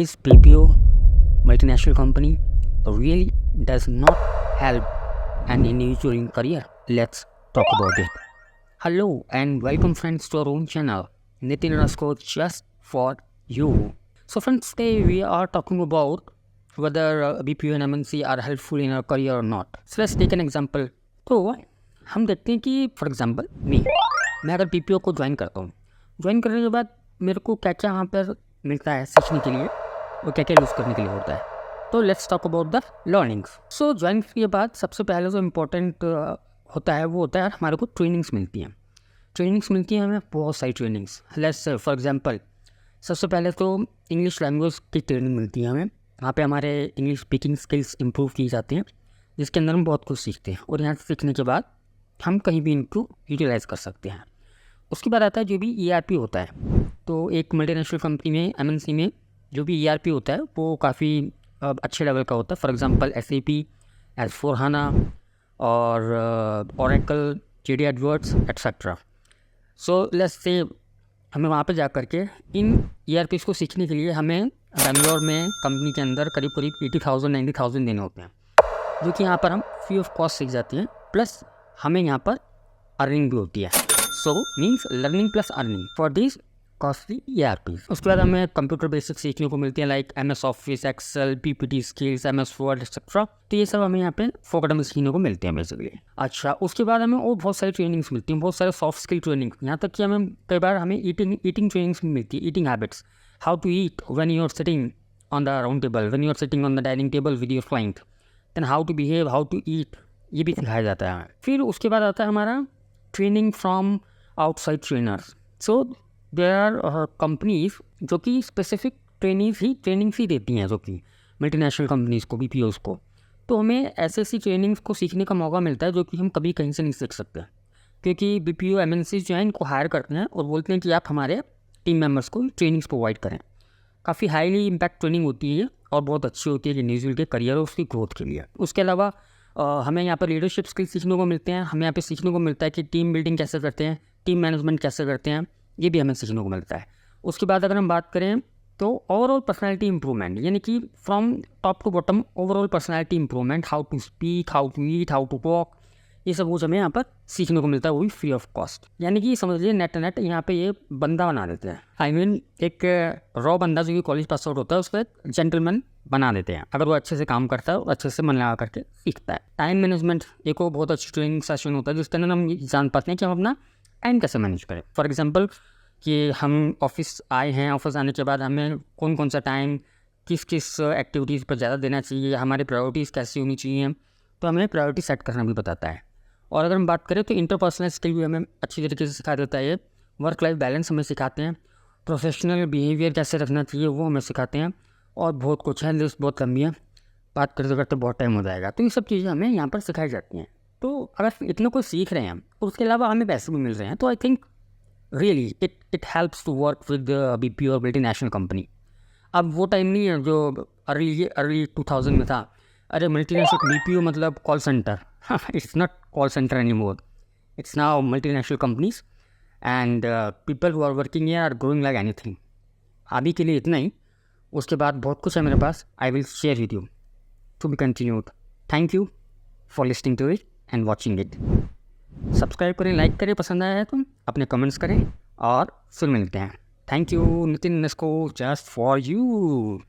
Is BPO multinational company really does not help an individual in career? Let's talk about it. Hello and welcome friends to our own channel, Nitin Rasko just for you. So friends, today we are talking about whether BPO and MNC are helpful in our career or not. So let's take an example. तो हम देखते हैं कि for example मैं अगर BPO को join करता हूँ, ज्वाइन करने के बाद मेरे को क्या क्या वहाँ पर मिलता है सीखने के लिए और क्या क्या यूज़ करने के लिए होता है. तो let's talk about the learnings. So join के बाद सबसे पहले जो इम्पोर्टेंट होता है वो होता है हमारे को ट्रेनिंग्स मिलती हैं. ट्रेनिंग्स मिलती हैं हमें बहुत सारी ट्रेनिंग्स. लेट्स फॉर एग्जांपल सबसे पहले तो इंग्लिश लैंग्वेज की ट्रेनिंग मिलती है हमें. वहाँ पे हमारे इंग्लिश स्पीकिंग स्किल्स इंप्रूव की जाती हैं, जिसके अंदर हम बहुत कुछ सीखते हैं और यहाँ से सीखने के बाद हम कहीं भी इनको यूटिलाइज़ कर सकते हैं. उसके बाद आता है जो भी ERP होता है. तो एक मल्टीनेशनल कंपनी में MNC में जो भी ERP होता है वो काफ़ी अच्छे लेवल का होता है. फॉर एग्जांपल SAP, S/4HANA और Oracle, JD Edwards etcetera. So let's say हमें वहाँ पे जा कर के इन ERPs को सीखने के लिए हमें बेंगलोर में कंपनी के अंदर करीब 80,000-90,000 देने होते हैं, जो कि यहाँ पर हम फ्री ऑफ कॉस्ट सीख जाते हैं. प्लस हमें यहाँ पर अर्निंग भी होती है. So means learning plus earning for this costly ERPs. उसके बाद हमें कंप्यूटर बेसिक सीखने को मिलती है, like MS Office, Excel, PPT skills, MS Word etcetera. तो ये सब हमें यहाँ पे फोकट में सीखने को मिलते हैं बेसिकली. अच्छा, उसके बाद हमें और बहुत सारी ट्रेनिंग्स मिलती हैं, बहुत सारे सॉफ्ट स्किल ट्रेनिंग. यहाँ तक कि हमें कई बार हमें ईटिंग ट्रेनिंग्स भी मिलती है, eating habits, how to eat when you are sitting on the round table, when you are sitting on the dining table with your client, then how to behave, how to eat, ये भी सिखाया जाता है. फिर उसके बाद आता है हमारा training from outside trainers. So there are companies जो कि स्पेसिफिक ट्रेनिंग्स ही देती हैं, जो कि मल्टीनेशनल कंपनीज़ को, BPOs को. तो हमें ऐसी ट्रेनिंग्स को सीखने का मौका मिलता है जो कि हम कभी कहीं से नहीं सीख सकते, क्योंकि BPO MNCs जो हैं इनको हायर करते हैं और बोलते हैं कि आप हमारे टीम मेम्बर्स को ट्रेनिंग्स प्रोवाइड करें. काफ़ी हाईली इम्पैक्ट ट्रेनिंग होती है और बहुत अच्छी होती है इंडिविजुअल के करियर और उसकी ग्रोथ के लिए. उसके अलावा हमें यहाँ पर लीडरशिप स्किल्स सीखने को मिलते हैं. हमें यहाँ पे सीखने को मिलता है कि टीम बिल्डिंग कैसे करते हैं, टीम मैनेजमेंट कैसे करते हैं, ये भी हमें सीखने को मिलता है. उसके बाद अगर हम बात करें तो ओवरऑल पर्सनैलिटी इंप्रूवमेंट, यानी कि from top to bottom overall personality improvement, how to speak, how to eat, how to walk, ये सब कुछ हमें यहाँ पर सीखने को मिलता है, वो भी फ्री ऑफ कॉस्ट. यानी कि समझ लीजिए नेट यहाँ पे ये बंदा बना देते हैं. आई मीन एक रॉ बंदा जो कि कॉलेज पास आउट होता है उसको एक जेंटलमैन बना देते हैं, अगर वो अच्छे से काम करता है और अच्छे से मन लगा करके सीखता है. टाइम मैनेजमेंट एक और बहुत अच्छी ट्रेनिंग सेशन होता है, जिसके अंदर हम जान पाते हैं कि हम अपना टाइम कैसे मैनेज करें. फॉर एग्जांपल कि हम ऑफिस आए हैं, ऑफिस आने के बाद हमें कौन कौन सा टाइम किस एक्टिविटीज़ पर ज़्यादा देना चाहिए, हमारी प्रायोरिटीज़ कैसी होनी चाहिए, तो हमें प्रायोरिटी सेट करना भी बताता है. और अगर हम बात करें तो इंटरपर्सनल स्किल भी हमें अच्छी तरीके से सिखा देता है. वर्क लाइफ बैलेंस हमें सिखाते हैं, प्रोफेशनल बिहेवियर कैसे रखना चाहिए वो हमें सिखाते हैं, और बहुत कुछ है. लिस्ट बहुत लंबी है, बात करते करते बहुत टाइम हो जाएगा. तो ये सब चीज़ें हमें यहाँ पर सिखाई जाती हैं. तो अगर इतना कुछ सीख रहे हैं हम और उसके अलावा हमें पैसे भी मिल रहे हैं, तो I think really it helps to work with BPO और मल्टीनेशनल कंपनी. अब वो टाइम नहीं है जो अर्ली 2000 में था. अरे मल्टीनेशनल BPO मतलब call centre. It's not call centre any more, it's now multinational companies and people who are working here are growing like anything. अभी के लिए इतना ही, उसके बाद बहुत कुछ है मेरे पास. I will share with you to be continued. Thank you for listening to it and watching it. Subscribe करें, लाइक करें, पसंद आया है तो अपने कमेंट्स करें और फिर मिलते हैं. Thank you. नितिन नस्को जस्ट फॉर यू.